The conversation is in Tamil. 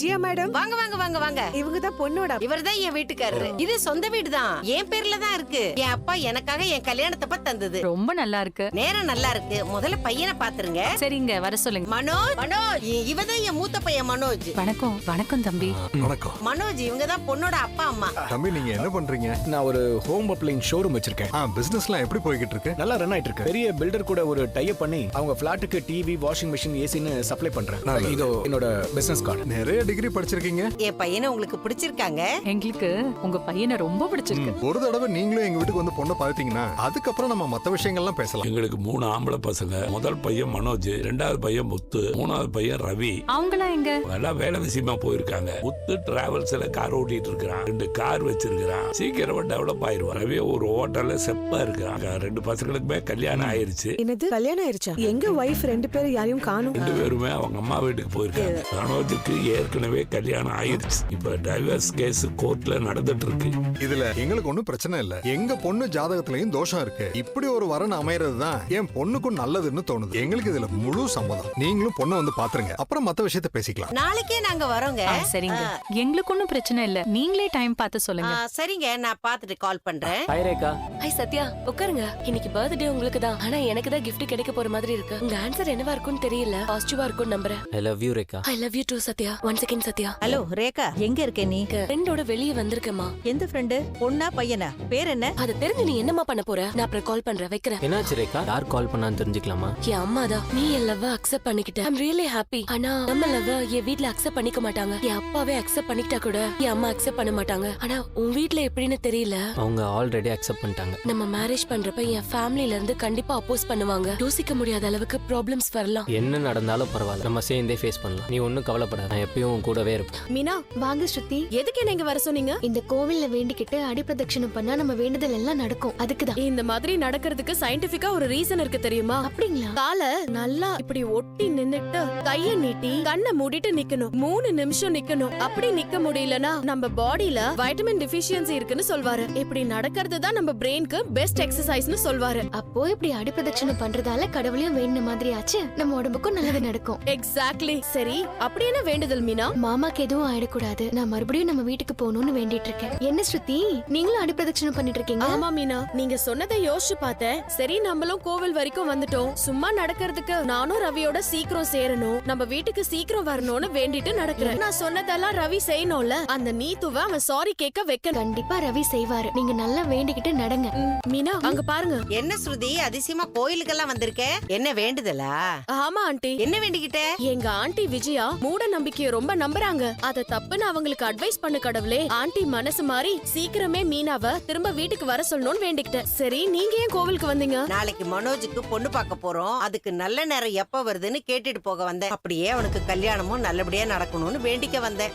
விஜயா மேடம் வாங்க வாங்க வாங்க வாங்க. இவங்க தான் பொண்ணோட இவர்தான் என் வீட்டுக்காரரு. இது சொந்த வீடு தான், என் பேர்ல தான் இருக்கு. என் அப்பா எனக்காக என் கல்யாணத்தப்ப தந்தது. ரொம்ப நல்லா இருக்கு. நேரம் நல்லா இருக்கு. முதல்ல பையனை பாத்துருங்க. சரிங்க, வர சொல்லுங்க. மனோஜ், மனோஜ் இவதான் என் மூத்த பையன் மனோஜ். வணக்கம். வணக்கம் தம்பி. வணக்கம் மனோஜ் இவங்க தான் பொண்ணோட அப்பா அம்மா. தம்பி, நீங்க என்ன பண்றீங்க? நான் ஒரு ஹோம் அப்ளைன் ஷோரூம் வச்சிருக்கேன். பிசினஸ்லாம் எப்படி போய்கிட்டு இருக்கு? நல்லா ரன் ஆயிட்டு இருக்கு. பெரிய பில்டர் கூட ஒரு டைப் பண்ணி அவங்க பிளாட்டுக்கு டிவி, வாஷிங் மிஷின், ஏசின்னு சப்ளை பண்றேன். இதோ என்னோட பிசினஸ் கார்டு. நிறைய டிகிரி படிச்சிருக்கீங்க. என் பையனை உங்களுக்கு பிடிச்சிருக்காங்க? எங்களுக்கு உங்க பையனை ரொம்ப பிடிச்சிருக்கு. ஒரு தடவை நீங்களும் எங்க வீட்டுக்கு வந்து பொண்ணை பாத்தீங்கன்னா அதுக்கப்புறம் நம்ம மத்த விஷயங்கள்லாம் பேசலாம். எங்களுக்கு 3 ஆம்பளை பசங்க. முதல் பையன் மனோஜ், 2வது பையன் முத்து, 3வது பையன் ரவி. அவங்களாம் எங்க? எல்லாம் வேலை விஷயமா போயிருக்காங்க. முத்து டிராவல்ஸ்ல கார் ஓட்டிட்டு இருக்கிறான். 2 கார் வச்சிருக்கிறான். சீக்கிரமா டெவலப் ஆயிருவான். ரவி ஒரு ஹோட்டல்ல செப்பா இருக்கிறான். 2 பசங்களுக்குமே கல்யாணம் ஆயிருச்சு. என்னது கல்யாணம் ஆயிருச்சா? எங்க வைஃப் 2 பேரும் யாரையும் காணும். 2 பேருமே அவங்க அம்மா வீட்டுக்கு போயிருக்காங்க. மனோஜுக்கு ஏற்கனவே கல்யாணம் ஆயிருச்சு. இப்ப டைவர்ஸ் கேஸ் கோர்ட்ல நடந்துட்டு இருக்கு. இதுல எங்களுக்கு ஒண்ணும் பிரச்சனை இல்ல. எங்க பொண்ணு ஜாதகத்திலயும் தோஷம் இருக்கு. இப்படி ஒரு வரன் அமையறது தான் என் பொண்ணுக்கும் நல்லதுன்னு தோணுது. எங்களுக்கு இதுல முழு சம்மதம். நீங்களும் பொண்ணை வந்து பாத்துருங்க, அப்புறம் மத்த விஷயத்த பேசிக்கலாம். நாளைக்கே நாங்க வரோங்க. சரிங்க, எங்களுக்கு ஒன்னும் பிரச்சனை இல்ல. நீங்களே டைம் பார்த்து சொல்லுங்க. சரிங்க, நான் பாத்துட்டு கால் பண்றேன். ஹாய் ரேகா. ஹாய் சத்யா, உட்காருங்க. இன்னைக்கு பர்த்டே உங்களுக்கு தான். ஆனா எனக்கு தான் gift கிடைக்க போற மாதிரி இருக்கு. உங்க ஆன்சர் என்னவா இருக்கும்னு தெரியல. பாசிட்டிவா இருக்கும்னு நம்புறேன். I love you Rekha. I love you too Sathya. One second Sathya. Hello Rekha, எங்க இருக்க நீ? ஃப்ரெண்டோட வெளியே வந்திருக்கேம்மா. எந்த ஃப்ரெண்டு? பொண்ணா பையனா? பேர் என்ன? அது தெரிஞ்சு நீ என்னமா பண்ண போற? நான் அப்புறம் கால் பண்றேன், வைக்கிறேன். என்னாச்சு ரேகா? யார் கால் பண்ணான்னு தெரிஞ்சுக்கலாமா? என் அம்மா தான். நீ என் லவ் அக்செப்ட் பண்ணிக்கிட்ட. I'm really happy. ஆனா நம்ம லவ் என் வீட்ல அக்செப்ட் பண்ணிக்க மாட்டாங்க. என் அப்பாவே அக்செப்ட் பண்ணிக்கிட்டா கூட என் அம்மா அக்செப்ட் பண்ண மாட்டாங்க. ஆனா உன் வீட்ல எப்படின்னு தெரியல. அவங்க ஆல்ரெடி அக்செப்ட் பண்ணிட்டாங்க. நம்ம மேரேஜ் பண்றப்ப என் ஃபேமிலில இருந்து கண்டிப்பா அப்போஸ் பண்ணுவாங்க. யோசிக்க முடியாத அளவுக்கு ப்ராப்ளம்ஸ் வரலாம். என்ன நடந்தாலும் பரவாயில்ல, நம்ம சேர்ந்தே ஃபேஸ் பண்ணலாம். நீ ஒன்னும் கவலைப்படாத, நான் எப்பயும் கூடவே இருப்பேன். மீனா வாங்க. ஸ்ருதி, எதுக்கு நீங்க வர சொன்னீங்க? இந்த கோவில்ல வேண்டிக்கிட்டு அடிப்பிரதட்சணம் பண்ணா நம்ம வேண்டுதல் எல்லாம் நடக்கும். அதுக்குதான் இந்த மாதிரி நடக்கிறதுக்கு சயின்டிபிக்கா ஒரு ரீசன் இருக்கு தெரியுமா? அப்படிங்களா? காலை நல்லா இப்படி ஒட்டி நின்னுட்டு கைய நீட்டி கண்ணை மூடிட்டு நிக்கணும். 3 நிமிஷம் நிக்கணும். அப்படி நிக்க முடியலனா நம்ம பாடியில வைட்டமின் டெஃபிஷியன்சி இருக்குன்னு சொல்வாரு. இப்படி நடக்கிறது தான் நம்ம பிரெயினுக்கு பெஸ்ட் எக்ஸசைஸ்னு சொல்வாரு. அப்போ இப்படி அடிப்பிரதட்சணம் பண்றதால கடவுளையும் வேண்டின மாதிரி ஆச்சு, நம்ம உடம்புக்கும் நல்லது நடக்கும். எக்ஸாக்ட்லி. சரி, அப்படி என்ன வேண்டுதல் மீனா? மாமாக்கு எதுவும் ஆயிடக்கூடாது, நான் மறுபடியும் நம்ம வீட்டுக்கு போகணும்னு வேண்டிட்டு இருக்கேன். என்ன ஸ்ருதி, நீங்களும் அடிப்பிரதட்சணம் பண்ணிட்டு இருக்கீங்க? ஆமா மீனா, நீங்க சொன்னதை யோசிச்சு பார்த்தேன். சரி, நம்மளும் கோவில் வரைக்கும் வந்துட்டோம். சும்மா நடக்கிறதுக்கு நானும் ரவியோட சீக்கிரம் சேரணும், நம்ம வீட்டுக்கு சீக்கிரம் வரணும்னு வேண்டிட்டு நடக்கிறேன். நான் சொன்னதெல்லாம் ரவி செய்யணும்ல. அந்த நீத்துவ அவன் சாரி கேட்க வைக்க கண்டிப்பா ரவி செய்வாரு. நீங்க நல்லா வேண்டிக்கிட்டு நடங்க. மீனா அங்க பாருங்க. என்ன ஸ்ருதி, அதிசயமா கோயிலுக்கெல்லாம் வந்திருக்க? என்ன வேண்டுதலா? ஆமா ஆண்டி. என்ன வேண்டிக்கிட்ட? எங்க ஆண்டி விஜயா மூட நம்பிக்கைய ரொம்ப நம்புறாங்க. அத தப்புன்னு அவங்களுக்கு அட்வைஸ் பண்ண கடவுளே. ஆண்டி மனசு மாறி சீக்கிரமே மீனாவ திரும்ப வீட்டுக்கு வர சொல்லணும்னு வேண்டிக்கிட்டேன். சரி, நீங்க ஏன் கோவிலுக்கு வந்தீங்க? நாளைக்கு மனோஜுக்கு பொண்ணு பார்க்க போறோம். அதுக்கு நல்ல நேரம் எப்ப வருதுன்னு கேட்டுட்டு போக வந்தேன். அப்படியே அவனுக்கு கல்யாணமும் நல்லபடியா நடக்கணும்னு வேண்டிக்க வந்தேன்.